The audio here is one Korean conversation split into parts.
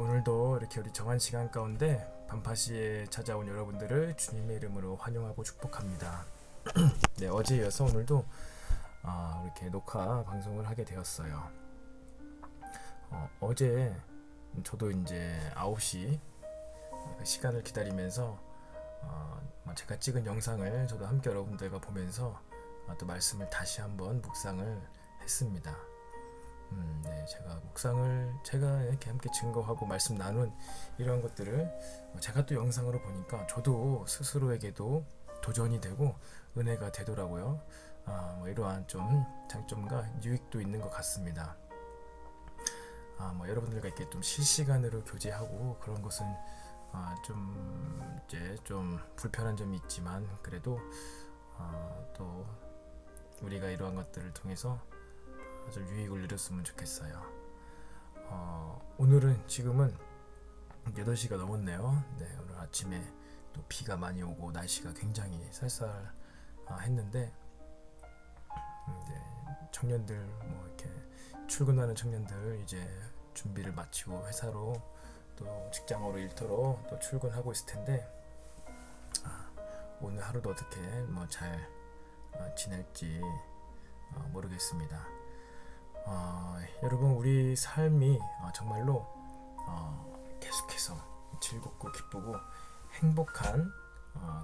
오늘도 이렇게 우리 정한 시간 가운데 반파시에 찾아온 여러분들을 주님의 이름으로 환영하고 축복합니다. 네, 어제 이어서 오늘도 이렇게 녹화 방송을 하게 되었어요. 어제 저도 이제 9시 시간을 기다리면서 제가 찍은 영상을 저도 함께 여러분들과 보면서 또 말씀을 다시 한번 묵상을 했습니다. 네, 제가 이렇게 함께 증거하고 말씀 나눈 이런 것들을 제가 또 영상으로 보니까 저도 스스로에게도 도전이 되고 은혜가 되더라고요. 이러한 좀 장점과 유익도 있는 것 같습니다. 여러분들과 이렇게 좀 실시간으로 교제하고 그런 것은 좀 불편한 점이 있지만 그래도 또 우리가 이러한 것들을 통해서 아주 유익을 누렸으면 좋겠어요. 오늘은 지금은 8시가 넘었네요. 네, 오늘 아침에 또 비가 많이 오고 날씨가 굉장히 쌀쌀했는데 청년들 이렇게 출근하는 청년들 이제 준비를 마치고 회사로 또 직장으로 일터로 또 출근하고 있을 텐데 오늘 하루도 어떻게 잘 지낼지 모르겠습니다. 여러분 우리 삶이 정말로 계속해서 즐겁고 기쁘고 행복한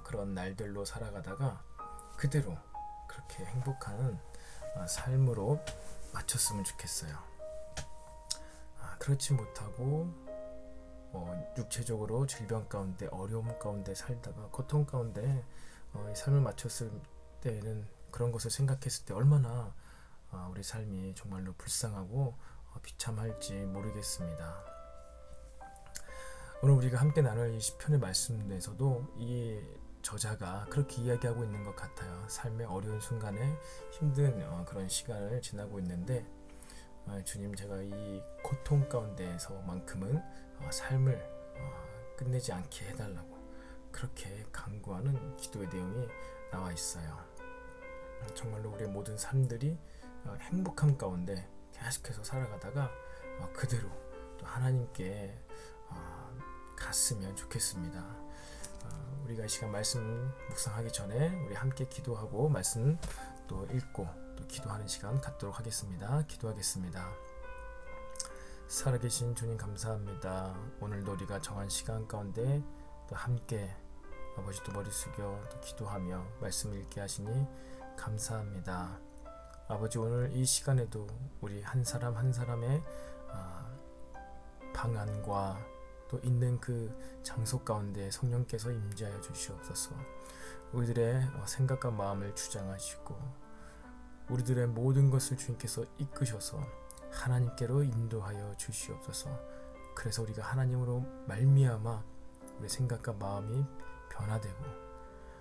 그런 날들로 살아가다가 그대로 그렇게 행복한 삶으로 마쳤으면 좋겠어요. 그렇지 못하고 육체적으로 질병 가운데 어려움 가운데 살다가 고통 가운데 이 삶을 마쳤을 때에는 그런 것을 생각했을 때 얼마나 우리 삶이 정말로 불쌍하고 비참할지 모르겠습니다. 오늘 우리가 함께 나눌 이 시편의 말씀에서도 이 저자가 그렇게 이야기하고 있는 것 같아요. 삶의 어려운 순간에 힘든 그런 시간을 지나고 있는데 주님, 제가 이 고통 가운데에서만큼은 삶을 끝내지 않게 해달라고 그렇게 간구하는 기도의 내용이 나와 있어요. 정말로 우리의 모든 삶들이 행복함 가운데 계속해서 살아가다가 그대로 또 하나님께 갔으면 좋겠습니다. 우리가 이 시간 말씀 묵상하기 전에 우리 함께 기도하고 말씀 또 읽고 또 기도하는 시간 갖도록 하겠습니다. 기도하겠습니다. 살아계신 주님 감사합니다. 오늘도 우리가 정한 시간 가운데 또 함께 아버지 또 머리 숙여 또 기도하며 말씀 읽게 하시니 감사합니다. 아버지, 오늘 이 시간에도 우리 한 사람 한 사람의 방안과 또 있는 그 장소 가운데 성령께서 임재하여 주시옵소서. 우리들의 생각과 마음을 주장하시고 우리들의 모든 것을 주님께서 이끄셔서 하나님께로 인도하여 주시옵소서. 그래서 우리가 하나님으로 말미암아 우리 생각과 마음이 변화되고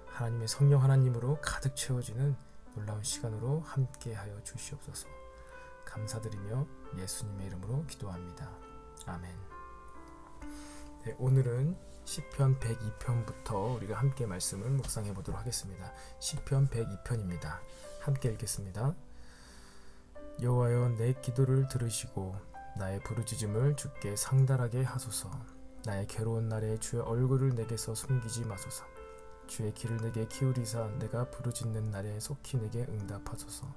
하나님의 성령 하나님으로 가득 채워지는 놀라운 시간으로 함께하여 주시옵소서. 감사드리며 예수님의 이름으로 기도합니다. 아멘. 네, 오늘은 시편 102편부터 우리가 함께 말씀을 묵상해 보도록 하겠습니다. 시편 102편입니다. 함께 읽겠습니다. 여호와여, 내 기도를 들으시고 나의 부르짖음을 주께 상달하게 하소서. 나의 괴로운 날에 주의 얼굴을 내게서 숨기지 마소서. 주의 귀를 내게 기울이사 내가 부르짖는 날에 속히 내게 응답하소서.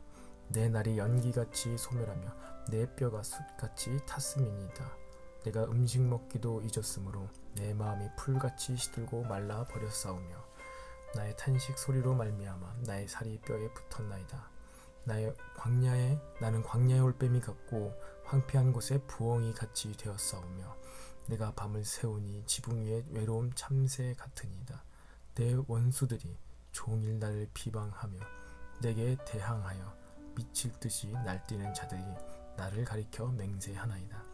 내 날이 연기같이 소멸하며 내 뼈가 숯같이 탔음이니이다. 내가 음식 먹기도 잊었으므로 내 마음이 풀같이 시들고 말라 버렸사오며 나의 탄식 소리로 말미암아 나의 살이 뼈에 붙었나이다. 나는 광야의 올빼미 같고 황폐한 곳에 부엉이 같이 되었사오며 내가 밤을 새우니 지붕 위에 외로움 참새 같으니이다. 내 원수들이 종일 나를 비방하며 내게 대항하여 미칠 듯이 날뛰는 자들이 나를 가리켜 맹세하나이다.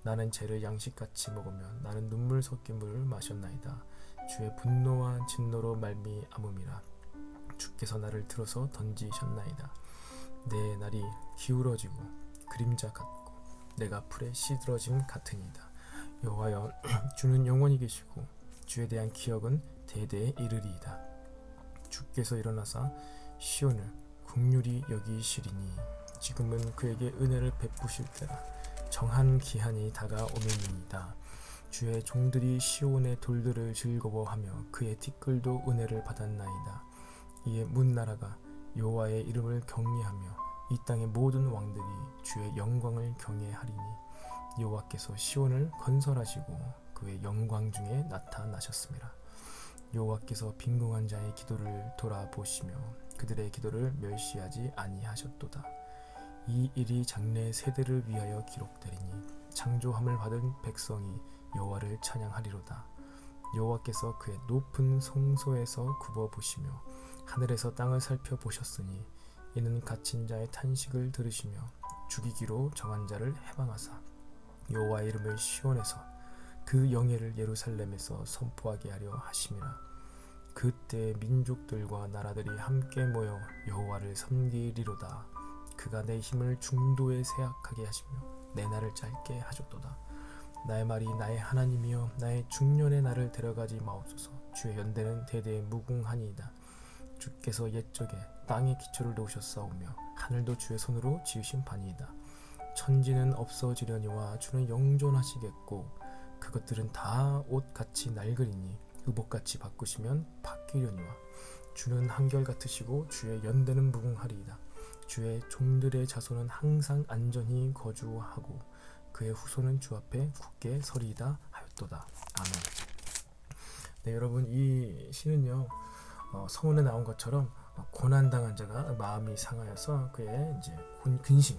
나는 죄를 양식같이 먹으며 나는 눈물 섞인 물을 마셨나이다. 주의 분노와 진노로 말미암음이라. 주께서 나를 들어서 던지셨나이다. 내 날이 기울어지고 그림자 같고 내가 풀에 시들어짐 같으니이다. 여호와여, 주는 영원히 계시고 주에 대한 기억은 대대에 이르리이다. 주께서 일어나사 시온을 긍휼히 여기시리니 지금은 그에게 은혜를 베푸실 때라. 정한 기한이 다가오매니이다. 주의 종들이 시온의 돌들을 즐거워하며 그의 티끌도 은혜를 받았나이다. 이에 문나라가 여호와의 이름을 경외하며 이 땅의 모든 왕들이 주의 영광을 경외하리니 여호와께서 시온을 건설하시고 그의 영광 중에 나타나셨습니다. 여호와께서 빈궁한 자의 기도를 돌아보시며 그들의 기도를 멸시하지 아니하셨도다. 이 일이 장래 세대를 위하여 기록되리니 창조함을 받은 백성이 여호와를 찬양하리로다. 여호와께서 그의 높은 성소에서 굽어보시며 하늘에서 땅을 살펴보셨으니 이는 갇힌 자의 탄식을 들으시며 죽이기로 정한 자를 해방하사 여호와의 이름을 시온에서 그 영예를 예루살렘에서 선포하게 하려 하심이라. 그때 민족들과 나라들이 함께 모여 여호와를 섬기리로다. 그가 내 힘을 중도에 쇠약하게 하시며 내 날을 짧게 하셨도다. 나의 말이 나의 하나님이여 나의 중년의 날을 데려가지 마옵소서. 주의 연대는 대대에 무궁하니이다. 주께서 옛적에 땅의 기초를 놓으셨사오며 하늘도 주의 손으로 지으신 바니이다. 천지는 없어지려니와 주는 영존하시겠고 그것들은 다 옷같이 낡으리니 의복같이 바꾸시면 바뀌려니와 주는 한결같으시고 주의 연대는 무궁하리이다. 주의 종들의 자손은 항상 안전히 거주하고 그의 후손은 주 앞에 굳게 서리이다 하였도다. 아멘. 네, 여러분, 이 시는요 서문에 나온 것처럼 고난당한 자가 마음이 상하여서 그의 이제 근심,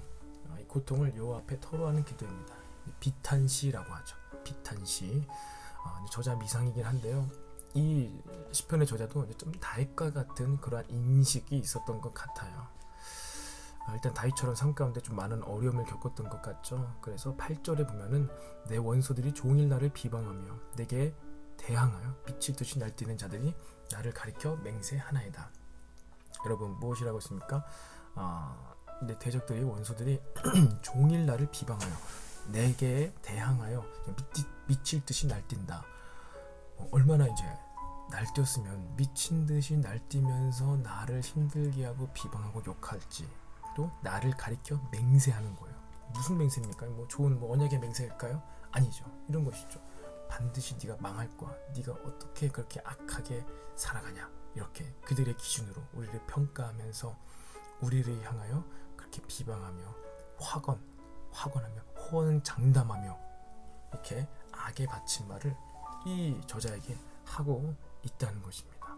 이 고통을 여호와 앞에 토로하는 기도입니다. 비탄시라고 하죠. 비탄시. 저자 미상이긴 한데요. 이 시편의 저자도 좀 다윗과 같은 그러한 인식이 있었던 것 같아요. 일단 다윗처럼 삶 가운데 좀 많은 어려움을 겪었던 것 같죠. 그래서 8절에 보면은 내 원수들이 종일 나를 비방하며 내게 대항하여 미칠 듯이 날뛰는 자들이 나를 가리켜 맹세하나이다. 여러분, 무엇이라고 했습니까? 내 대적들이, 원수들이 종일 나를 비방하여 내게 대항하여 미칠 듯이 날뛴다. 얼마나 이제 날뛰었으면 미친 듯이 날뛰면서 나를 힘들게 하고 비방하고 욕할지, 또 나를 가리켜 맹세하는 거예요. 무슨 맹세입니까? 좋은 언약의 맹세일까요? 아니죠. 이런 것이죠. 반드시 네가 망할 거야. 네가 어떻게 그렇게 악하게 살아가냐. 이렇게 그들의 기준으로 우리를 평가하면서 우리를 향하여 그렇게 비방하며 확언하며 호언장담하며 이렇게 악의 받침말을 이 저자에게 하고 있다는 것입니다.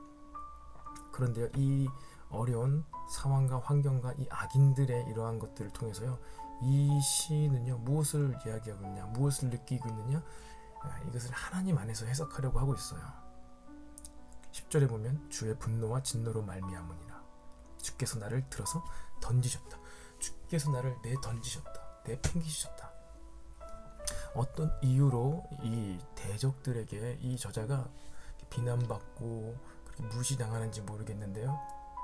그런데요, 이 어려운 상황과 환경과 이 악인들의 이러한 것들을 통해서요, 이 시는요 무엇을 이야기하고 있냐, 무엇을 느끼고 있느냐, 이것을 하나님 안에서 해석하려고 하고 있어요. 10절에 보면 주의 분노와 진노로 말미암으니라. 주께서 나를 들어서 던지셨다. 주께서 나를 내던지셨다. 내팽기셨다. 어떤 이유로 이 대적들에게 이 저자가 비난받고 그렇게 무시당하는지 모르겠는데요,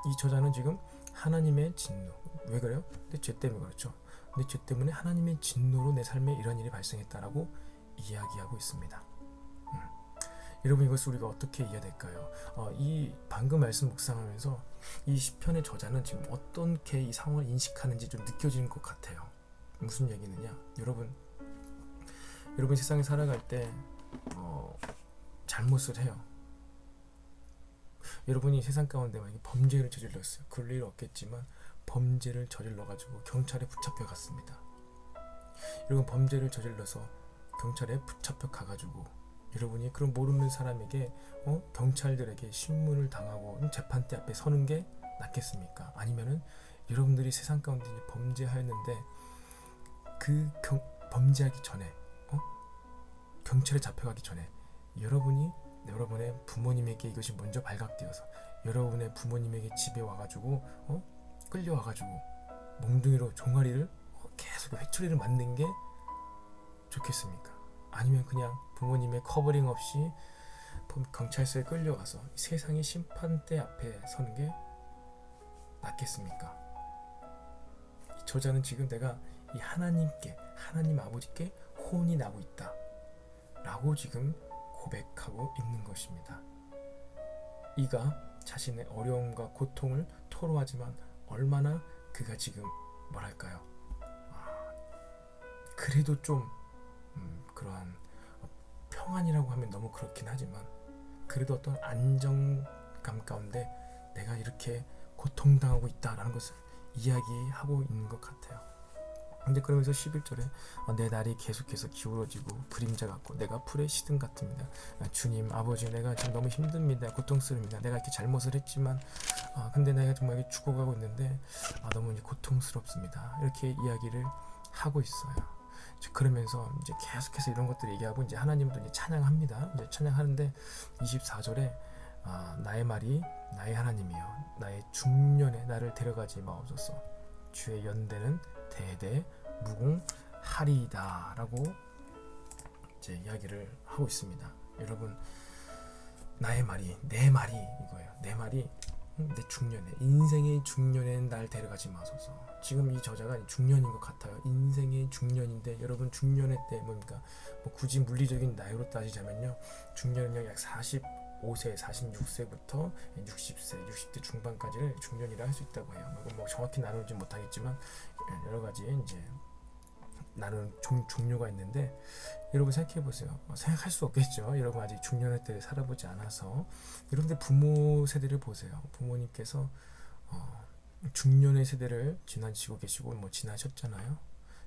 이 저자는 지금 하나님의 진노, 왜 그래요? 내 죄 때문에 그렇죠. 내 죄 때문에 하나님의 진노로 내 삶에 이런 일이 발생했다라고 이야기하고 있습니다. 여러분, 이것을 우리가 어떻게 이해해야 될까요? 이 방금 말씀 묵상하면서 이 시편의 저자는 지금 어떻게 이 상황을 인식하는지 좀 느껴지는 것 같아요. 무슨 얘기느냐? 여러분 세상에 살아갈 때 잘못을 해요. 여러분이 세상 가운데 만약에 범죄를 저질렀어요. 그럴 일 없겠지만 범죄를 저질러가지고 경찰에 붙잡혀 갔습니다. 여러분, 범죄를 저질러서 경찰에 붙잡혀 가가지고 여러분이 그런 모르는 사람에게 경찰들에게 신문을 당하고 재판대 앞에 서는 게 낫겠습니까? 아니면은 여러분들이 세상 가운데 이제 범죄하였는데 그 범죄하기 전에 경찰에 잡혀가기 전에 여러분의 부모님에게 이것이 먼저 발각되어서 여러분의 부모님에게 집에 와가지고 끌려와가지고 몽둥이로 종아리를 계속 회초리를 맞는 게 좋겠습니까? 아니면 그냥 부모님의 커버링 없이 경찰서에 끌려가서 세상의 심판대 앞에 서는 게 낫겠습니까? 이 저자는 지금 내가 이 하나님 아버지께 혼이 나고 있다 라고 지금 고백하고 있는 것입니다. 이가 자신의 어려움과 고통을 토로하지만 얼마나 그가 지금 그래도 좀 그러한 평안이라고 하면 너무 그렇긴 하지만 그래도 어떤 안정감 가운데 내가 이렇게 고통당하고 있다라는 것을 이야기하고 있는 것 같아요. 근데 그러면서 11절에 내 날이 계속해서 기울어지고 그림자 같고 내가 풀의 시든 같습니다. 주님 아버지, 내가 지금 너무 힘듭니다. 고통스럽습니다. 내가 이렇게 잘못을 했지만 근데 내가 정말 죽어가고 있는데 너무 고통스럽습니다. 이렇게 이야기를 하고 있어요. 그러면서 이제 계속해서 이런 것들 얘기하고 이제 하나님도 이제 찬양합니다. 이제 찬양하는데 24절에 나의 말이 나의 하나님이여 나의 중년에 나를 데려가지 마옵소서. 주의 연대는 대대 무궁하리이다 라고 이제 이야기를 하고 있습니다. 여러분, 나의 말이, 내 말이 이거예요. 내 말이 내 중년에, 인생의 중년에 날 데려가지 마소서. 지금 이 저자가 중년인 것 같아요. 인생의 중년인데 여러분, 중년의 때 뭡니까? 굳이 물리적인 나이로 따지자면요, 중년은요 약 45세, 46세부터 60세, 60대 중반까지를 중년이라 할 수 있다고 해요. 정확히 나누지 못하겠지만 여러 가지 이제 나는 종류가 있는데, 여러분 생각해 보세요. 생각할 수 없겠죠. 여러분 아직 중년의 때를 살아보지 않아서. 여러분들 부모 세대를 보세요. 부모님께서 중년의 세대를 지나치고 계시고 지나셨잖아요.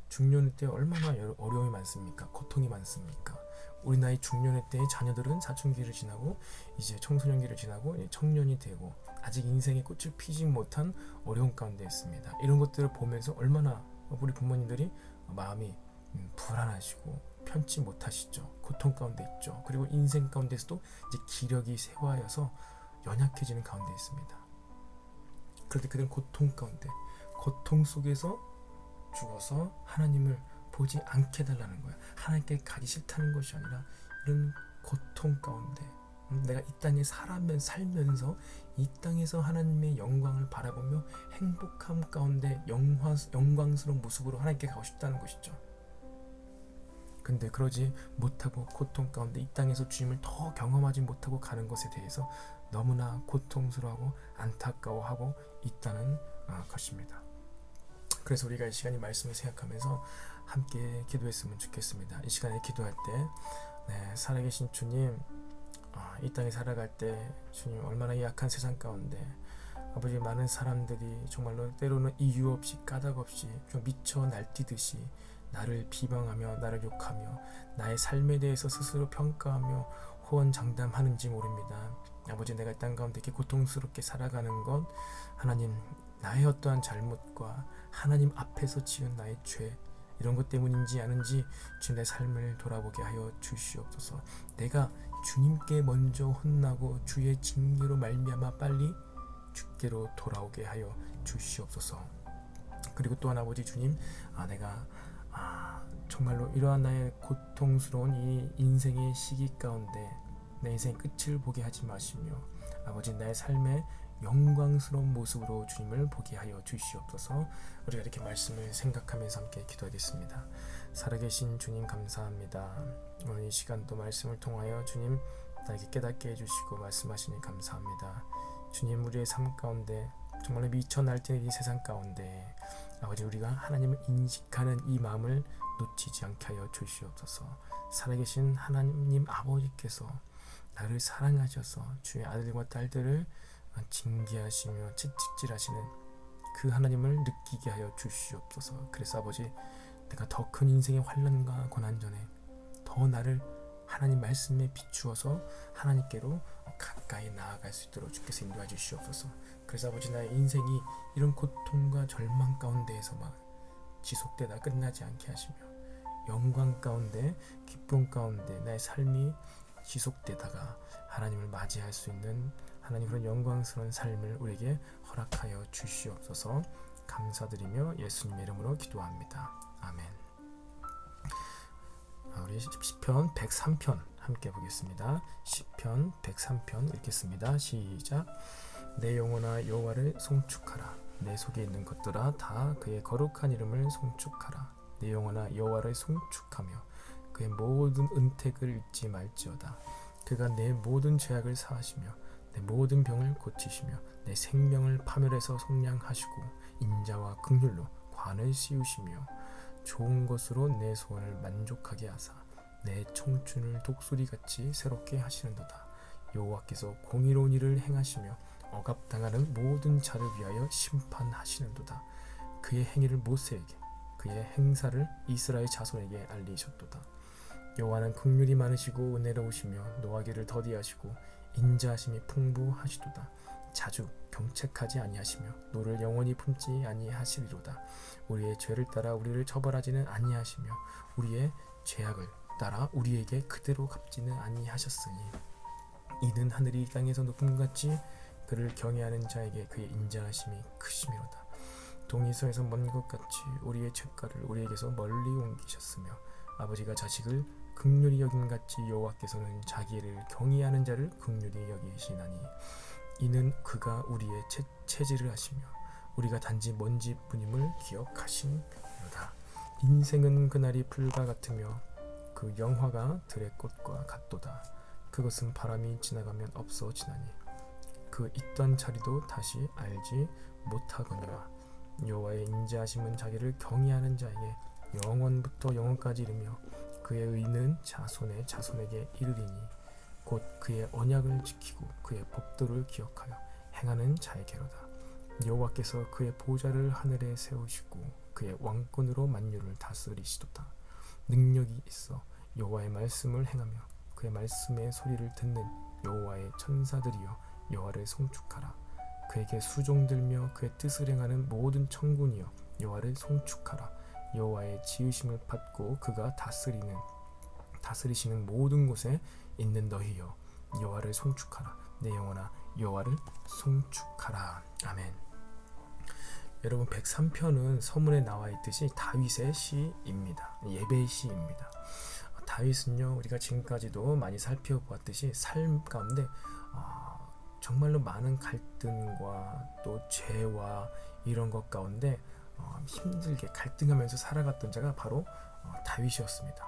중년의 때 얼마나 어려움이 많습니까? 고통이 많습니까? 우리 나이 중년의 때의 자녀들은 사춘기를 지나고 이제 청소년기를 지나고 청년이 되고 아직 인생의 꽃을 피지 못한 어려움 가운데 있습니다. 이런 것들을 보면서 얼마나 우리 부모님들이 마음이 불안하시고 편치 못하시죠. 고통 가운데 있죠. 그리고 인생 가운데서도 이제 기력이 쇠화여서 연약해지는 가운데 있습니다. 그런데 그들은 고통 가운데, 고통 속에서 죽어서 하나님을 보지 않게 달라는 거야. 하나님께 가기 싫다는 것이 아니라 이런 고통 가운데 내가 이 땅에 살면서 이 땅에서 하나님의 영광을 바라보며 행복함 가운데 영광스러운 모습으로 하나님께 가고 싶다는 것이죠. 근데 그러지 못하고 고통 가운데 이 땅에서 주님을 더 경험하지 못하고 가는 것에 대해서 너무나 고통스러워하고 안타까워하고 있다는 것입니다. 그래서 우리가 이 시간에 말씀을 생각하면서 함께 기도했으면 좋겠습니다. 이 시간에 기도할 때 살아계신 주님, 이 땅에 살아갈 때 주님, 얼마나 약한 세상 가운데 아버지, 많은 사람들이 정말로 때로는 이유 없이 까닭 없이 좀 미쳐 날뛰듯이 나를 비방하며 나를 욕하며 나의 삶에 대해서 스스로 평가하며 호언장담하는지 모릅니다. 아버지, 내가 이 땅 가운데 이렇게 고통스럽게 살아가는 건 하나님, 나의 어떠한 잘못과 하나님 앞에서 지은 나의 죄, 이런 것 때문인지 아는지 주님, 내 삶을 돌아보게 하여 주시옵소서. 내가 주님께 먼저 혼나고 주의 징계로 말미암아 빨리 주께로 돌아오게 하여 주시옵소서. 그리고 또한 아버지 주님, 내가 정말로 이러한 나의 고통스러운 이 인생의 시기 가운데 내 인생의 끝을 보게 하지 마시며 아버지, 나의 삶의 영광스러운 모습으로 주님을 보게 하여 주시옵소서. 우리가 이렇게 말씀을 생각하면서 함께 기도하겠습니다. 살아계신 주님, 감사합니다. 오늘 이 시간도 말씀을 통하여 주님 나에게 깨닫게 해주시고 말씀하시니 감사합니다. 주님, 우리의 삶 가운데 정말로 미쳐 날뛰는 이 세상 가운데 아버지, 우리가 하나님을 인식하는 이 마음을 놓치지 않게 하여 주시옵소서. 살아계신 하나님 아버지께서 나를 사랑하셔서 주의 아들과 딸들을 징계하시며 채찍질하시는 그 하나님을 느끼게 하여 주시옵소서. 그래서 아버지, 내가 더 큰 인생의 환난과 고난 전에 더 나를 하나님 말씀에 비추어서 하나님께로 가까이 나아갈 수 있도록 주께서 인도해 주시옵소서. 그래서 아버지, 나의 인생이 이런 고통과 절망 가운데에서만 지속되다 끝나지 않게 하시며 영광 가운데, 기쁨 가운데 나의 삶이 지속되다가 하나님을 맞이할 수 있는 하나님 그런 영광스러운 삶을 우리에게 허락하여 주시옵소서. 감사드리며 예수님의 이름으로 기도합니다. 아멘. 우리 시편 103편 함께 보겠습니다. 시편 103편 읽겠습니다. 시작. 내 영혼아 여호와를 송축하라. 내 속에 있는 것들아 다 그의 거룩한 이름을 송축하라. 내 영혼아 여호와를 송축하며 그의 모든 은택을 잊지 말지어다. 그가 내 모든 죄악을 사하시며 내 모든 병을 고치시며 내 생명을 파멸해서 속량하시고 인자와 긍휼로 관을 씌우시며 좋은 것으로 내 소원을 만족하게 하사 내 청춘을 독수리같이 새롭게 하시는도다. 여호와께서 공의로운 일을 행하시며 억압당하는 모든 자를 위하여 심판하시는도다. 그의 행위를 모세에게, 그의 행사를 이스라엘 자손에게 알리셨도다. 여호와는 긍휼이 많으시고 은혜로우시며 노하기를 더디하시고 인자하심이 풍부하시도다. 자주 경책하지 아니하시며 노를 영원히 품지 아니하시리로다. 우리의 죄를 따라 우리를 처벌하지는 아니하시며 우리의 죄악을 따라 우리에게 그대로 갚지는 아니하셨으니 이는 하늘이 땅에서 높은 것 같이 그를 경외하는 자에게 그의 인자하심이 크심이로다. 동이서에서 먼 것 같이 우리의 죄가를 우리에게서 멀리 옮기셨으며 아버지가 자식을 긍휼히 여긴 같이 여호와께서는 자기를 경외하는 자를 긍휼히 여기시나니 이는 그가 우리의 체질을 하시며 우리가 단지 먼지뿐임을 기억하심이로다. 인생은 그날이 풀과 같으며 그 영화가 들의 꽃과 같도다. 그것은 바람이 지나가면 없어지나니 그 있던 자리도 다시 알지 못하거니와 여호와의 인자하심은 자기를 경외하는 자에게 영원부터 영원까지 이르며 그의 의는 자손의 자손에게 이르리니 곧 그의 언약을 지키고 그의 법도를 기억하여 행하는 자에게로다. 여호와께서 그의 보좌를 하늘에 세우시고 그의 왕권으로 만유를 다스리시도다. 능력이 있어 여호와의 말씀을 행하며 그의 말씀의 소리를 듣는 여호와의 천사들이여 여호와를 송축하라. 그에게 수종들며 그의 뜻을 행하는 모든 천군이여 여호와를 송축하라. 여호와의 지으심을 받고 그가 다스리시는 모든 곳에 있는 너희여 여호와를 송축하라. 내 영혼아 여호와를 송축하라. 아멘. 여러분 103편은 서문에 나와 있듯이 다윗의 시입니다. 예배의 시입니다. 다윗은요 우리가 지금까지도 많이 살펴보았듯이 삶 가운데 정말로 많은 갈등과 또 죄와 이런 것 가운데 힘들게 갈등하면서 살아갔던 자가 바로 다윗이었습니다.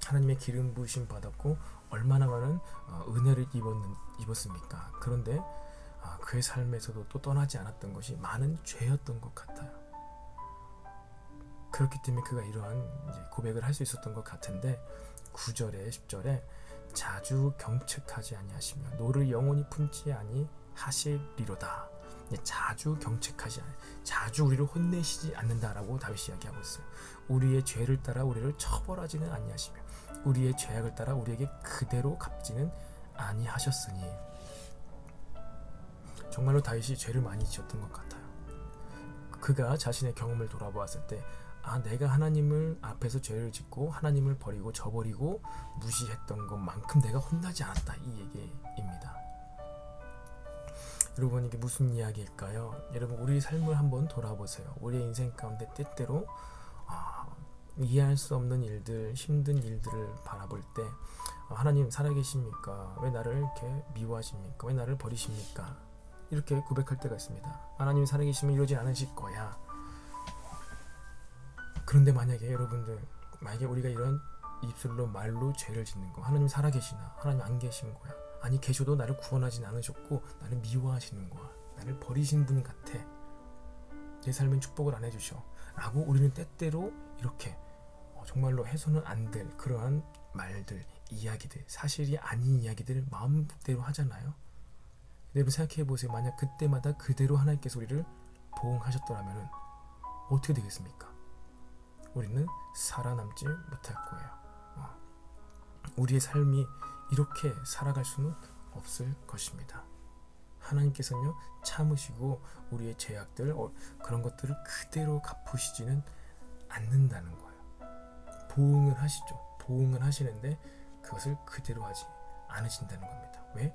하나님의 기름 부으심 받았고 얼마나 많은 은혜를 입었습니까? 그런데 그의 삶에서도 또 떠나지 않았던 것이 많은 죄였던 것 같아요. 그렇기 때문에 그가 이러한 고백을 할 수 있었던 것 같은데 9절에 10절에 자주 경책하지 아니하시며 노를 영원히 품지 아니하시리로다. 자주 경책하지 않아, 자주 우리를 혼내시지 않는다라고 다윗이 이야기하고 있어요. 우리의 죄를 따라 우리를 처벌하지는 아니하시며 우리의 죄악을 따라 우리에게 그대로 갚지는 아니하셨으니. 정말로 다윗이 죄를 많이 지었던 것 같아요. 그가 자신의 경험을 돌아보았을 때 내가 하나님을 앞에서 죄를 짓고 하나님을 버리고 저버리고 무시했던 것만큼 내가 혼나지 않았다, 이 얘기입니다. 여러분 이게 무슨 이야기일까요? 여러분 우리 삶을 한번 돌아보세요. 우리의 인생 가운데 때때로 이해할 수 없는 일들, 힘든 일들을 바라볼 때 하나님 살아계십니까? 왜 나를 이렇게 미워하십니까? 왜 나를 버리십니까? 이렇게 고백할 때가 있습니다. 하나님 살아계시면 이러지 않으실 거야. 그런데 만약에 우리가 이런 입술로 말로 죄를 짓는 거, 하나님 살아계시나? 하나님 안 계신 거야? 아니 계셔도 나를 구원하진 않으셨고 나를 미워하시는 거야. 나를 버리신 분 같아. 내 삶은 축복을 안 해주셔 라고 우리는 때때로 이렇게 정말로 해서는 안 될 그러한 말들, 이야기들, 사실이 아닌 이야기들을 마음대로 하잖아요. 여러분 생각해보세요. 만약 그때마다 그대로 하나님께서 우리를 보응하셨더라면 어떻게 되겠습니까? 우리는 살아남지 못할 거예요. 우리의 삶이 이렇게 살아갈 수는 없을 것입니다. 하나님께서는요 참으시고 우리의 죄악들 그런 것들을 그대로 갚으시지는 않는다는 거예요. 보응을 하시죠. 보응을 하시는데 그것을 그대로 하지 않으신다는 겁니다. 왜?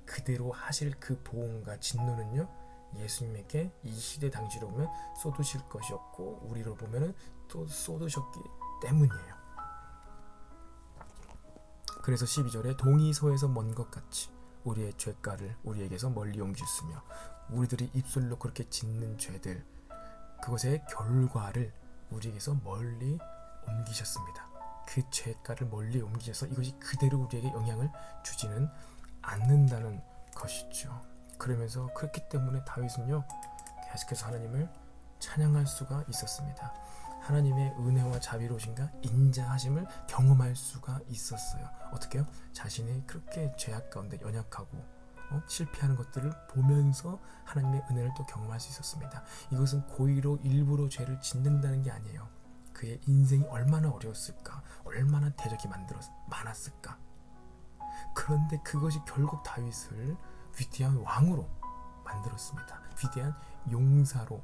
그대로 하실 그 보응과 진노는요 예수님에게 이 시대 당시로 보면 쏟으실 것이었고 우리로 보면 또 쏟으셨기 때문이에요. 그래서 12절에 동이서에서 먼 것 같이 우리의 죄가를 우리에게서 멀리 옮기셨으며 우리들이 입술로 그렇게 짓는 죄들 그것의 결과를 우리에게서 멀리 옮기셨습니다. 그 죄가를 멀리 옮기셔서 이것이 그대로 우리에게 영향을 주지는 않는다는 것이죠. 그러면서 그렇기 때문에 다윗은요 계속해서 하나님을 찬양할 수가 있었습니다. 하나님의 은혜와 자비로우신가 인자하심을 경험할 수가 있었어요. 어떻게요? 자신이 그렇게 죄악 가운데 연약하고 실패하는 것들을 보면서 하나님의 은혜를 또 경험할 수 있었습니다. 이것은 고의로 일부러 죄를 짓는다는 게 아니에요. 그의 인생이 얼마나 어려웠을까, 얼마나 대적이 많았을까. 그런데 그것이 결국 다윗을 위대한 왕으로 만들었습니다. 위대한 용사로,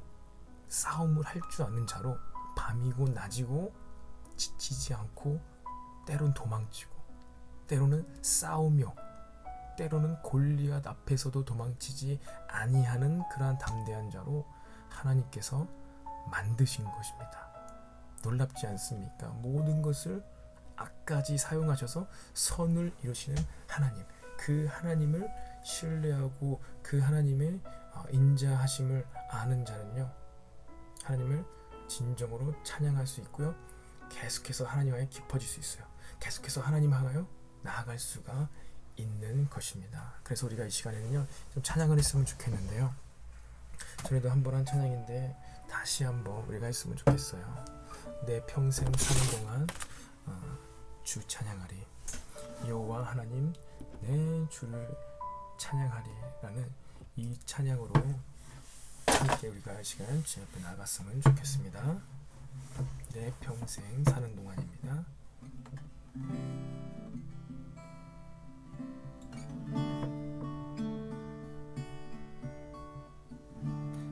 싸움을 할 줄 아는 자로, 밤이고 낮이고 지치지 않고 때론 도망치고 때로는 싸우며 때로는 골리앗 앞에서도 도망치지 아니하는 그러한 담대한 자로 하나님께서 만드신 것입니다. 놀랍지 않습니까? 모든 것을 악까지 사용하셔서 선을 이루시는 하나님, 그 하나님을 신뢰하고 그 하나님의 인자하심을 아는 자는요, 하나님을 진정으로 찬양할 수 있고요, 계속해서 하나님 향해 깊어질 수 있어요. 계속해서 하나님 향하여 나아갈 수가 있는 것입니다. 그래서 우리가 이 시간에는요 좀 찬양을 했으면 좋겠는데요, 전에도 한번 한 찬양인데 다시 한번 우리가 했으면 좋겠어요. 내 평생 사는 동안 주 찬양하리, 여호와 하나님 내 주를 찬양하리 라는 이 찬양으로 함께 우리가 이 시간 주 앞에 나아갔으면 좋겠습니다. 내 평생 사는 동안입니다.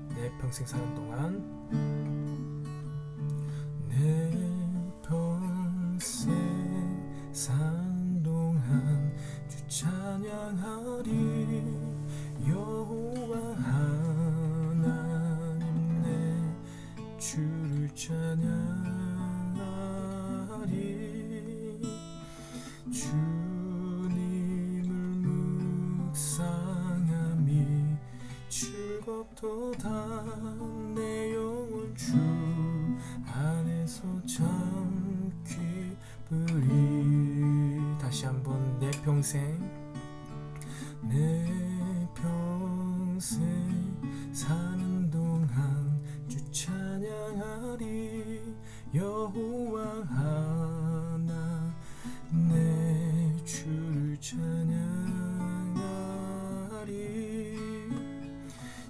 내 평생 사는 동안, 내 평생 사는 동안 주 찬양하리, 여호와 하나님 내 주를 찬양하리, 주님을 묵상함이 즐겁도다, 내 영혼 주 안에서 참 기쁘리. 다시 한번 내 평생 사는 동안 주 찬양하리, 여호와 하나 내 주를 찬양하리,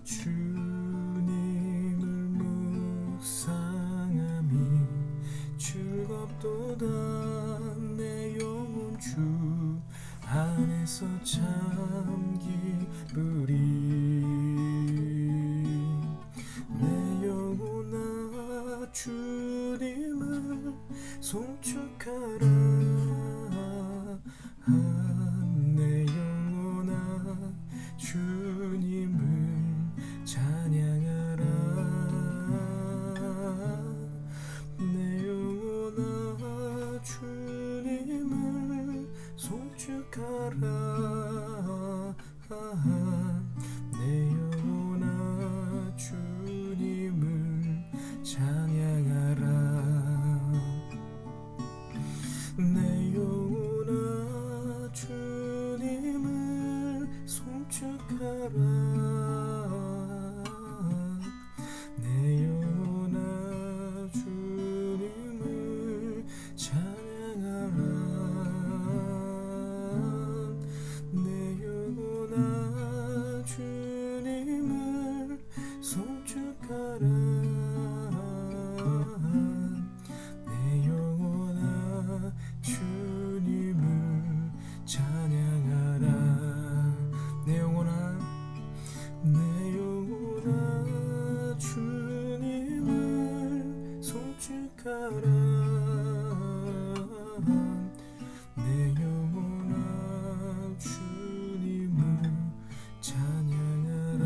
주님을 묵상함이 즐겁도다, 내 영혼 주 안에서 참 기쁘리. 내 영혼아 주님을 송축하라, 내 영혼아 주님을 찬양하라, 내 영혼아 주님을 송축하라, 내 영혼아 주님을 찬양하라, 내 영혼아 주님을 송축하라, 내 영혼아 주님을 찬양하라, 내 영혼아 주님을 송축하라, 내 영혼아 주님을 찬양하라, 내 영혼아 주님을 송축하라, 내 영혼아 주님을 찬양하라,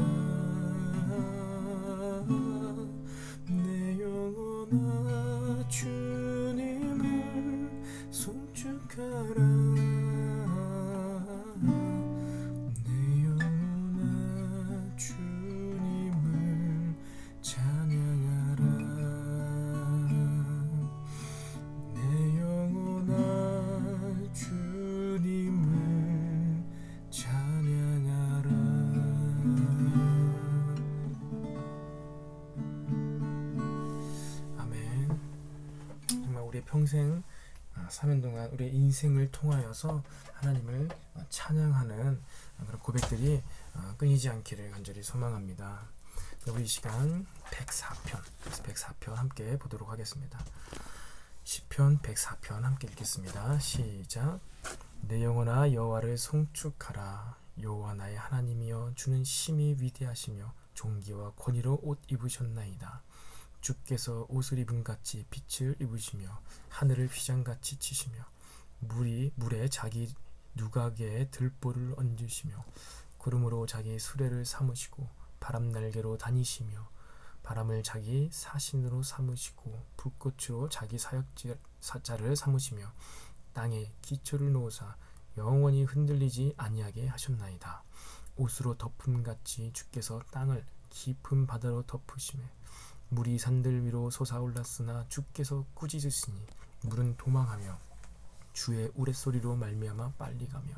내 영혼아 주님을 송축하라, 내 영혼아 주님을 찬양하라, 내 영혼아 주님을 찬양하라. 아멘. 사는 동안 우리의 인생을 통하여서 하나님을 찬양하는 그런 고백들이 끊이지 않기를 간절히 소망합니다. 우리 이 시간 104편 함께 보도록 하겠습니다. 시편 104편 함께 읽겠습니다. 시작. 내 영혼아 여호와를 송축하라. 여호와 나의 하나님이여 주는 심히 위대하시며 존귀와 권위로 옷 입으셨나이다. 주께서 옷을 입은 같이 빛을 입으시며 하늘을 휘장같이 치시며 물에 자기 누각에 들보를 얹으시며 구름으로 자기 수레를 삼으시고 바람 날개로 다니시며 바람을 자기 사신으로 삼으시고 불꽃으로 자기 사자를 삼으시며 땅에 기초를 놓으사 영원히 흔들리지 아니하게 하셨나이다. 옷으로 덮음같이 주께서 땅을 깊은 바다로 덮으시매 물이 산들 위로 솟아올랐으나 주께서 꾸짖으시니 물은 도망하며 주의 우레소리로 말미암아 빨리 가며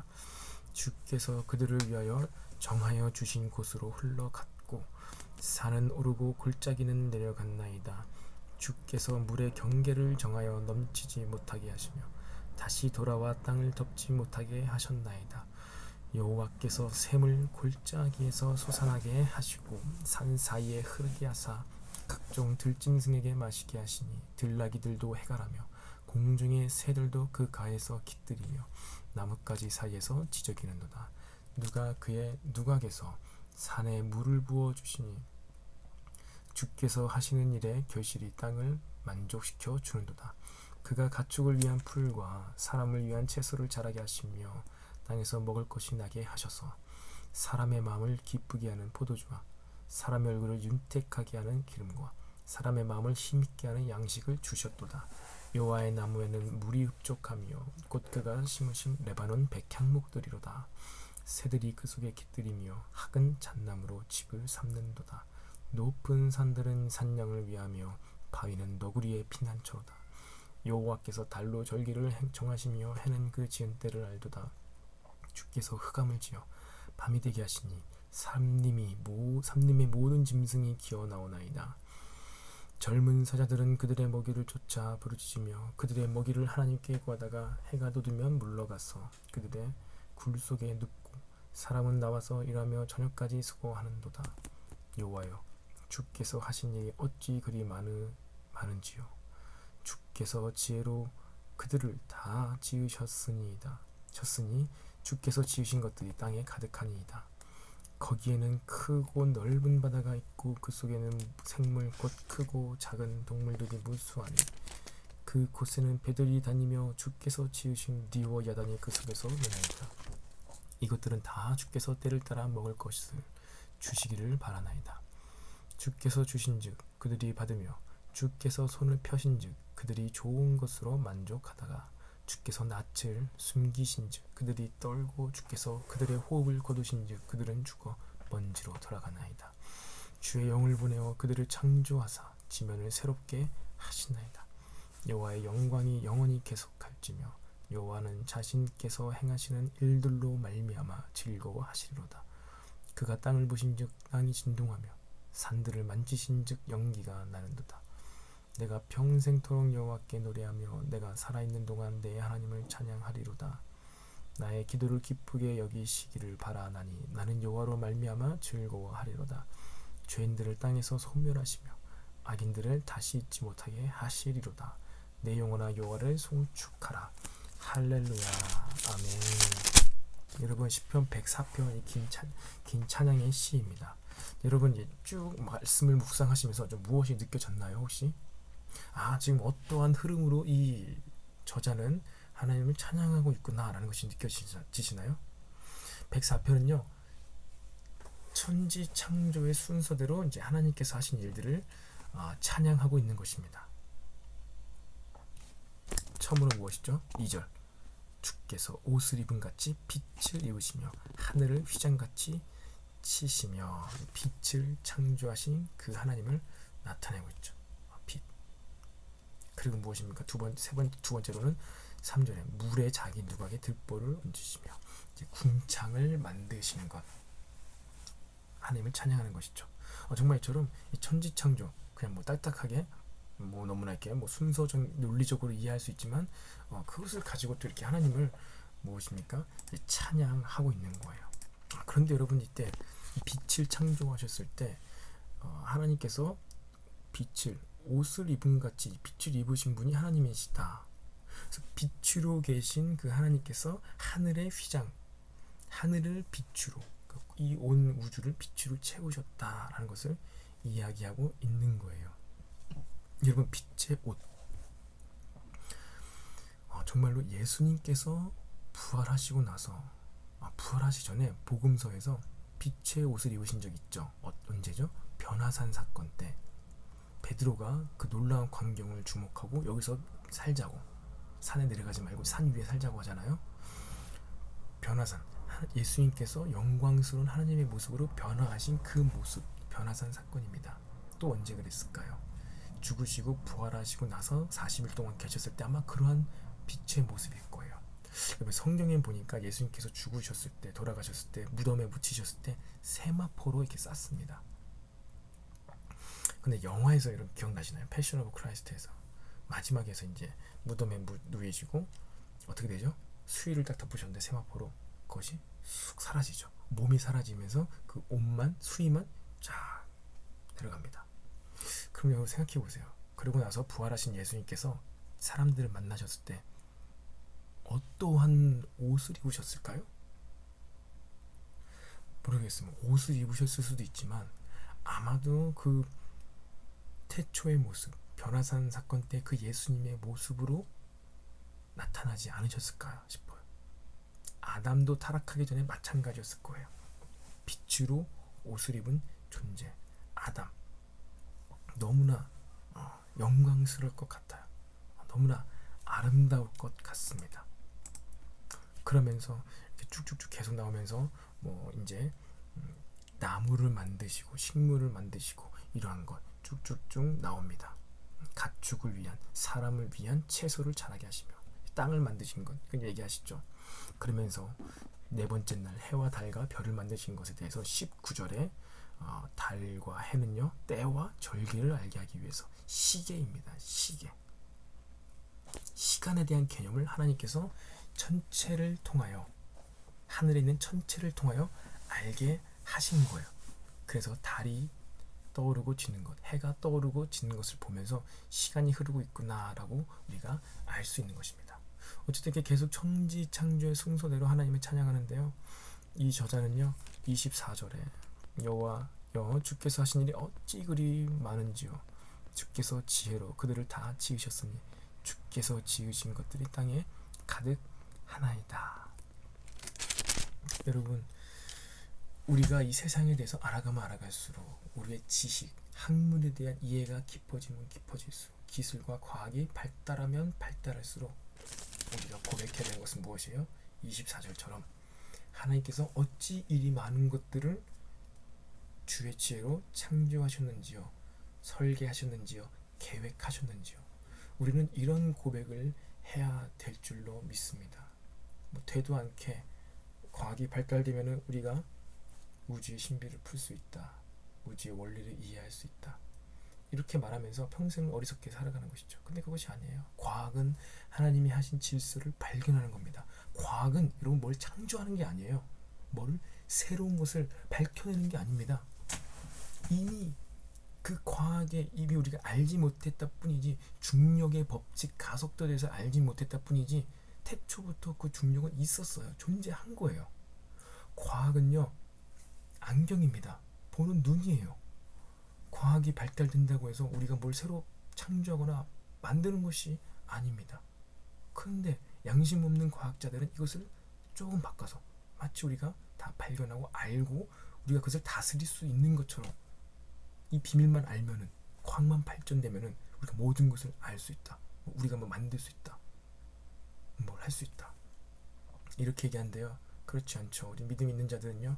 주께서 그들을 위하여 정하여 주신 곳으로 흘러갔고 산은 오르고 골짜기는 내려갔나이다. 주께서 물의 경계를 정하여 넘치지 못하게 하시며 다시 돌아와 땅을 덮지 못하게 하셨나이다. 여호와께서 샘을 골짜기에서 솟아나게 하시고 산 사이에 흐르게 하사 각종 들짐승에게 마시게 하시니 들나귀들도 해갈하며 공중의 새들도 그 가에서 깃들이며 나뭇가지 사이에서 지저귀는도다. 누가 그의 누각에서 산에 물을 부어 주시니 주께서 하시는 일에 결실이 땅을 만족시켜 주는도다. 그가 가축을 위한 풀과 사람을 위한 채소를 자라게 하시며 땅에서 먹을 것이 나게 하셔서 사람의 마음을 기쁘게 하는 포도주와 사람의 얼굴을 윤택하게 하는 기름과 사람의 마음을 힘있게 하는 양식을 주셨도다. 여호와의 나무에는 물이 흡족하며 곧 그가 심으신 레바논 백향목들이로다. 새들이 그 속에 깃들이며 학은 잣나무로 집을 삼는도다. 높은 산들은 산양을 위하며 바위는 너구리의 피난처로다. 여호와께서 달로 절기를 정하시며 해는 그 지은 때를 알도다. 주께서 흑암을 지어 밤이 되게 하시니 삼림의 모든 짐승이 기어 나오나이다. 젊은 사자들은 그들의 먹이를 쫓아 부르짖으며 그들의 먹이를 하나님께 구하다가 해가 돋으면 물러가서 그들의 굴 속에 눕고 사람은 나와서 일하며 저녁까지 수고하는도다. 여호와여 주께서 하신 일이 어찌 그리 많은지요. 주께서 지혜로 그들을 다 지으셨으니 주께서 지으신 것들이 땅에 가득하니이다. 거기에는 크고 넓은 바다가 있고 그 속에는 생물 곧 크고 작은 동물들이 무수하니 그 곳에는 배들이 다니며 주께서 지으신 니와 야단이 그 속에서 노나이다. 이것들은 다 주께서 때를 따라 먹을 것을 주시기를 바라나이다. 주께서 주신즉 그들이 받으며 주께서 손을 펴신즉 그들이 좋은 것으로 만족하다가 주께서 낯을 숨기신즉 그들이 떨고 주께서 그들의 호흡을 거두신즉 그들은 죽어 먼지로 돌아가나이다. 주의 영을 보내어 그들을 창조하사 지면을 새롭게 하시나이다. 여호와의 영광이 영원히 계속할지며 여호와는 자신께서 행하시는 일들로 말미암아 즐거워하시리로다. 그가 땅을 보신즉 땅이 진동하며 산들을 만지신즉 연기가 나는도다. 내가 평생토록 여호와께 노래하며 내가 살아있는 동안 내 하나님을 찬양하리로다. 나의 기도를 기쁘게 여기시기를 바라나니 나는 여호와로 말미암아 즐거워하리로다. 죄인들을 땅에서 소멸하시며 악인들을 다시 잊지 못하게 하시리로다. 내 영혼아 여호와를 송축하라. 할렐루야. 아멘. 여러분 시편 104편이 긴 찬양의 시입니다. 여러분 이제 쭉 말씀을 묵상하시면서 좀 무엇이 느껴졌나요 혹시? 지금 어떠한 흐름으로 이 저자는 하나님을 찬양하고 있구나라는 것이 느껴지시나요? 104편은요 천지 창조의 순서대로 이제 하나님께서 하신 일들을 찬양하고 있는 것입니다. 처음으로 무엇이죠? 2절 주께서 옷을 입은 같이 빛을 입으시며 하늘을 휘장같이 치시며 빛을 창조하신 그 하나님을 나타내고 있죠. 빛. 그리고 무엇입니까? 두 번째로는 3절에 물에 자기 누각에 들보를 얹으시며 이제 궁창을 만드신 것. 하나님을 찬양하는 것이죠. 정말 이처럼 이 천지창조 그냥 뭐 딱딱하게 뭐 너무나 이렇게 뭐 순서적 논리적으로 이해할 수 있지만 그것을 가지고 또 이렇게 하나님을 무엇입니까? 찬양하고 있는 거예요. 그런데 여러분 이때 빛을 창조하셨을 때 하나님께서 빛을 옷을 입은 같이 빛을 입으신 분이 하나님이시다. 그래서 빛으로 계신 그 하나님께서 하늘의 휘장, 하늘을 빛으로 이 온 우주를 빛으로 채우셨다라는 것을 이야기하고 있는 거예요. 여러분 빛의 옷, 정말로 예수님께서 부활하시고 나서 부활하시기 전에 복음서에서 빛의 옷을 입으신 적 있죠. 언제죠? 변화산 사건 때 베드로가 그 놀라운 광경을 주목하고 여기서 살자고, 산에 내려가지 말고 산 위에 살자고 하잖아요. 변화산, 예수님께서 영광스러운 하나님의 모습으로 변화하신 그 모습, 변화산 사건입니다. 또 언제 그랬을까요? 죽으시고 부활하시고 나서 40일 동안 계셨을 때 아마 그러한 빛의 모습일 거예요. 성경에 보니까 예수님께서 죽으셨을 때, 돌아가셨을 때, 무덤에 묻히셨을 때 세마포로 이렇게 쌌습니다. 근데 영화에서 여러분 기억나시나요? 패션 오브 크라이스트에서 마지막에서 이제 무덤에 누이시고 어떻게 되죠? 수의를 딱 덮으셨는데 세마포로 그것이 쑥 사라지죠. 몸이 사라지면서 그 옷만, 수의만 쫙 내려갑니다. 그럼 여러분 생각해 보세요. 그러고 나서 부활하신 예수님께서 사람들을 만나셨을 때 어떠한 옷을 입으셨을까요? 모르겠습니다. 옷을 입으셨을 수도 있지만 아마도 그 태초의 모습, 변화산 사건 때 그 예수님의 모습으로 나타나지 않으셨을까 싶어요. 아담도 타락하기 전에 마찬가지였을 거예요. 빛으로 옷을 입은 존재 아담, 너무나 영광스러울 것 같아요. 너무나 아름다울 것 같습니다. 그러면서 이렇게 쭉쭉쭉 계속 나오면서 뭐 이제 나무를 만드시고 식물을 만드시고 이러한 것 쭉쭉쭉 나옵니다. 가축을 위한, 사람을 위한 채소를 자라게 하시며 땅을 만드신 것, 그 얘기하시죠. 그러면서 네 번째 날 해와 달과 별을 만드신 것에 대해서 19절에 달과 해는요 때와 절기를 알게 하기 위해서, 시계입니다. 시계, 시간에 대한 개념을 하나님께서 천체를 통하여, 하늘에 있는 천체를 통하여 알게 하신 거예요. 그래서 달이 떠오르고 지는 것, 해가 떠오르고 지는 것을 보면서 시간이 흐르고 있구나라고 우리가 알 수 있는 것입니다. 어쨌든 이렇게 계속 천지창조의 순서대로 하나님을 찬양하는데요. 이 저자는요 24절에 여호와여 주께서 하신 일이 어찌 그리 많은지요. 주께서 지혜로 그들을 다 지으셨으니 주께서 지으신 것들이 땅에 가득하나이다. 여러분, 우리가 이 세상에 대해서 알아가면 알아갈수록 우리의 지식, 학문에 대한 이해가 깊어지면 깊어질수록, 기술과 과학이 발달하면 발달할수록 우리가 고백해야 되는 것은 무엇이에요? 24절처럼 하나님께서 어찌 이리 많은 것들을 주의 지혜로 창조하셨는지요, 설계하셨는지요, 계획하셨는지요. 우리는 이런 고백을 해야 될 줄로 믿습니다. 되도 않게 과학이 발달되면 우리가 우주의 신비를 풀 수 있다, 우주의 원리를 이해할 수 있다, 이렇게 말하면서 평생 어리석게 살아가는 것이죠. 근데 그것이 아니에요. 과학은 하나님이 하신 질서를 발견하는 겁니다. 과학은 여러분 뭘 창조하는 게 아니에요. 뭘 새로운 것을 밝혀내는 게 아닙니다. 이미 그 과학의 입이 우리가 알지 못했다 뿐이지, 중력의 법칙, 가속도에 대해서 알지 못했다 뿐이지 태초부터 그 중력은 있었어요. 존재한 거예요. 과학은요 안경입니다. 보는 눈이에요. 과학이 발달된다고 해서 우리가 뭘 새로 창조하거나 만드는 것이 아닙니다. 그런데 양심 없는 과학자들은 이것을 조금 바꿔서 마치 우리가 다 발견하고 알고 우리가 그것을 다스릴 수 있는 것처럼, 이 비밀만 알면은, 과학만 발전되면은 우리가 모든 것을 알 수 있다, 우리가 뭐 만들 수 있다, 뭘 할 수 있다, 이렇게 얘기한대요. 그렇지 않죠. 우리 믿음 있는 자들은요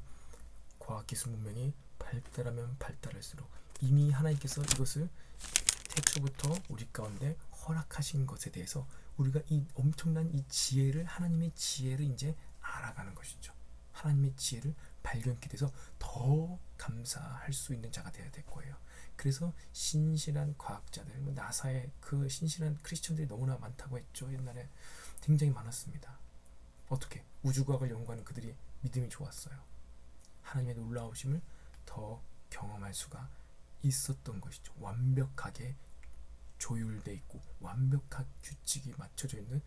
과학기술 문명이 발달하면 발달할수록 이미 하나님께서 이것을 태초부터 우리 가운데 허락하신 것에 대해서 우리가 이 엄청난 이 지혜를, 하나님의 지혜를 이제 알아가는 것이죠. 하나님의 지혜를 발견하게 돼서 더 감사할 수 있는 자가 되어야 될 거예요. 그래서 신실한 과학자들, 나사의 그 신실한 크리스천들이 너무나 많다고 했죠. 옛날에 굉장히 많았습니다. 어떻게? 우주과학을 연구하는 그들이 믿음이 좋았어요. 하나님의 놀라우심을 더 경험할 수가 있었던 것이죠. 완벽하게 조율돼 있고 완벽한 규칙이 맞춰져 있는,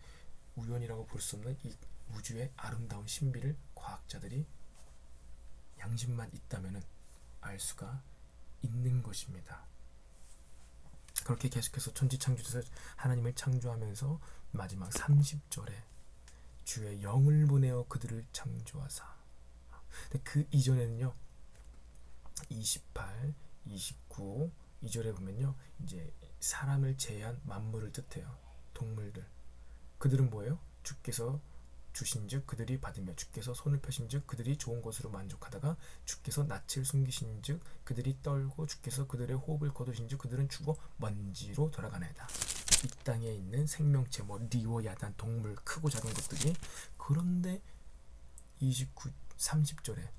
우연이라고 볼 수 없는 이 우주의 아름다운 신비를 과학자들이 양심만 있다면 알 수가 있는 것입니다. 그렇게 계속해서 천지창조에서 하나님을 창조하면서 마지막 30절에 주의 영을 보내어 그들을 창조하사. 근데 그 이전에는요, 28, 29, 2절에 보면요, 이제 사람을 제외한 만물을 뜻해요. 동물들. 그들은 뭐예요? 주께서 주신즉 그들이 받으며, 주께서 손을 펴신즉 그들이 좋은 것으로 만족하다가, 주께서 낯을 숨기신즉 그들이 떨고, 주께서 그들의 호흡을 거두신즉 그들은 죽어 먼지로 돌아가나이다. 이 땅에 있는 생명체, 리오, 야단, 동물, 크고 작은 것들이. 그런데 29, 30절에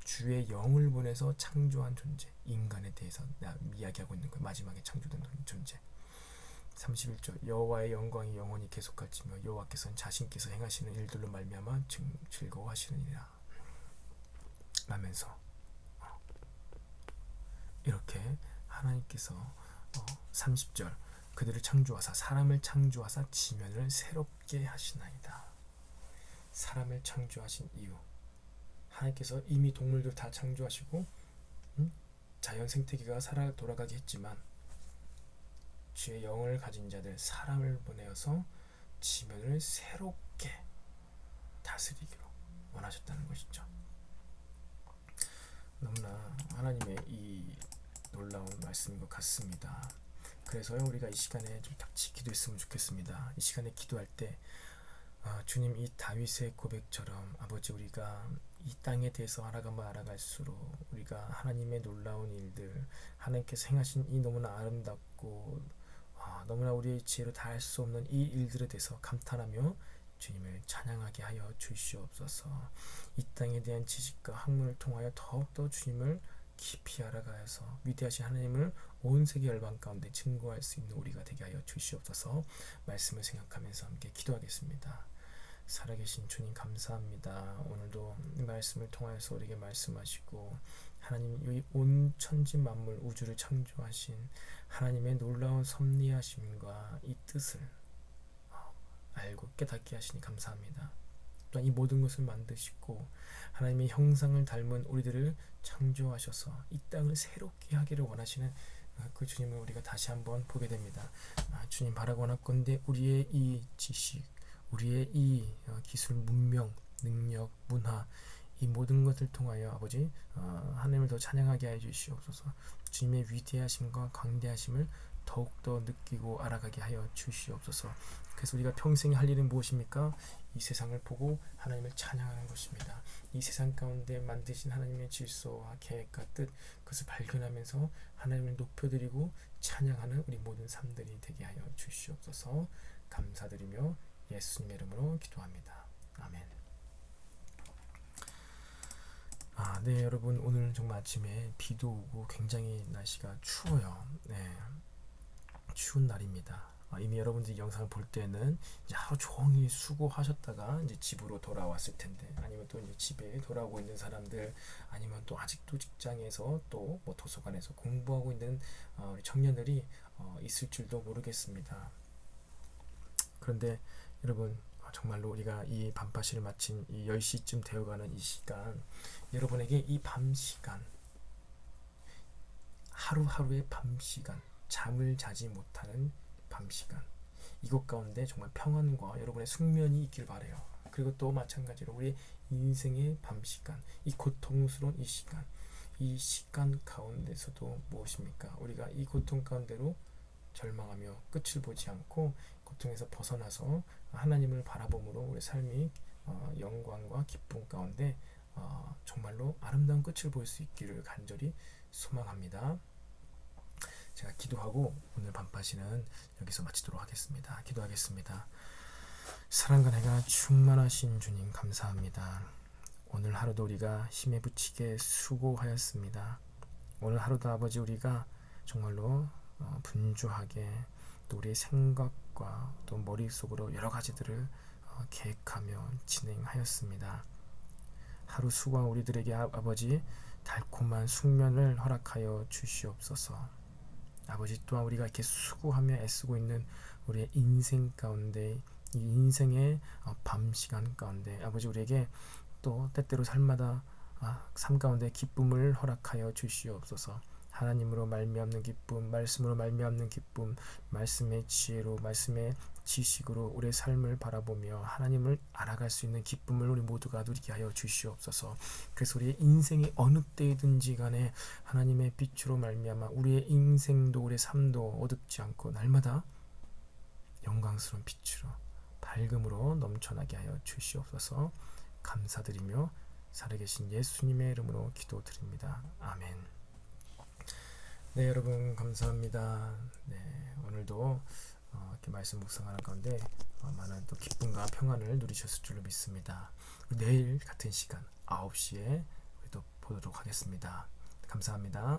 주의 영을 보내서 창조한 존재, 인간에 대해서 이야기하고 있는 거예요. 마지막에 창조된 존재. 31절 여호와의 영광이 영원히 계속할지며 여호와께서는 자신께서 행하시는 일들로 말미암아 즐거워하시느니라 라면서 이렇게 하나님께서 30절 그들을 창조하사, 사람을 창조하사 지면을 새롭게 하시나이다. 사람을 창조하신 이유, 하나님께서 이미 동물들 다 창조하시고 자연 생태계가 살아 돌아가게 했지만, 주의 영을 가진 자들, 사람을 보내어서 지면을 새롭게 다스리기로 원하셨다는 것이죠. 너무나 하나님의 이 놀라운 말씀인 것 같습니다. 그래서요, 우리가 이 시간에 좀 같이 기도했으면 좋겠습니다. 이 시간에 기도할 때 주님, 이 다윗의 고백처럼 아버지, 우리가 이 땅에 대해서 알아가면 알아갈수록 우리가 하나님의 놀라운 일들, 하나님께서 행하신 이 너무나 아름답고 너무나 우리의 지혜로 다 할 수 없는 이 일들에 대해서 감탄하며 주님을 찬양하게 하여 주시옵소서. 이 땅에 대한 지식과 학문을 통하여 더욱더 주님을 깊이 알아가서 위대하신 하나님을 온 세계 열방 가운데 증거할 수 있는 우리가 되게 하여 주시옵소서. 말씀을 생각하면서 함께 기도하겠습니다. 살아계신 주님, 감사합니다. 오늘도 이 말씀을 통하여서 우리에게 말씀하시고, 하나님 이 온 천지 만물 우주를 창조하신 하나님의 놀라운 섭리하심과 이 뜻을 알고 깨닫게 하시니 감사합니다. 또한 이 모든 것을 만드시고 하나님의 형상을 닮은 우리들을 창조하셔서 이 땅을 새롭게 하기를 원하시는 그 주님을 우리가 다시 한번 보게 됩니다. 주님, 바라고 원하건대 우리의 이 지식, 우리의 이 기술, 문명, 능력, 문화, 이 모든 것을 통하여 아버지 하나님을 더 찬양하게 하여 주시옵소서. 주님의 위대하심과 광대하심을 더욱더 느끼고 알아가게 하여 주시옵소서. 그래서 우리가 평생 할 일은 무엇입니까? 이 세상을 보고 하나님을 찬양하는 것입니다. 이 세상 가운데 만드신 하나님의 질서와 계획과 뜻, 그것을 발견하면서 하나님을 높여드리고 찬양하는 우리 모든 삶들이 되게 하여 주시옵소서. 감사드리며 예수님의 이름으로 기도합니다. 아멘. 네, 여러분, 오늘 정말 아침에 비도 오고 굉장히 날씨가 추워요. 네, 추운 날입니다. 이미 여러분들이 영상을 볼 때는 이제 하루 종일 수고하셨다가 이제 집으로 돌아왔을 텐데, 아니면 또 이제 집에 돌아오고 있는 사람들, 아니면 또 아직도 직장에서 또 도서관에서 공부하고 있는 우리 청년들이 있을 줄도 모르겠습니다. 그런데 여러분, 정말로 우리가 이 밤파시를 마친 이 10시쯤 되어가는 이 시간, 여러분에게 이 밤시간, 하루하루의 밤시간, 잠을 자지 못하는 밤시간, 이것 가운데 정말 평안과 여러분의 숙면이 있길 바라요. 그리고 또 마찬가지로 우리 인생의 밤시간, 이 고통스러운 이 시간 가운데서도 무엇입니까? 우리가 이 고통 가운데로 절망하며 끝을 보지 않고 고통에서 벗어나서 하나님을 바라봄으로 우리 삶이 영광과 기쁨 가운데 정말로 아름다운 끝을 볼 수 있기를 간절히 소망합니다. 제가 기도하고 오늘 밤파시는 여기서 마치도록 하겠습니다. 기도하겠습니다. 사랑과 내가 충만하신 주님, 감사합니다. 오늘 하루도 우리가 힘에 부치게 수고하였습니다. 오늘 하루도 아버지, 우리가 정말로 분주하게 또 우리의 생각과 또 머릿속으로 여러 가지들을 계획하며 진행하였습니다. 하루 수고한 우리들에게 아버지 달콤한 숙면을 허락하여 주시옵소서. 아버지 또한 우리가 이렇게 수고하며 애쓰고 있는 우리의 인생 가운데 이 인생의 밤 시간 가운데 아버지 우리에게 또 때때로 삶마다 삶 가운데 기쁨을 허락하여 주시옵소서. 하나님으로 말미암는 기쁨, 말씀으로 말미암는 기쁨, 말씀의 지혜로 말씀의 지식으로 우리의 삶을 바라보며 하나님을 알아갈 수 있는 기쁨을 우리 모두가 누리게 하여 주시옵소서. 그래서 우리의 인생이 어느 때이든지 간에 하나님의 빛으로 말미암아 우리의 인생도 우리의 삶도 어둡지 않고 날마다 영광스러운 빛으로 밝음으로 넘쳐나게 하여 주시옵소서. 감사드리며 살아계신 예수님의 이름으로 기도드립니다. 아멘. 네, 여러분 감사합니다. 네, 오늘도 이렇게 말씀 묵상하는 가운데 많은 또 기쁨과 평안을 누리셨을 줄로 믿습니다. 내일 같은 시간 9시에 또 보도록 하겠습니다. 감사합니다.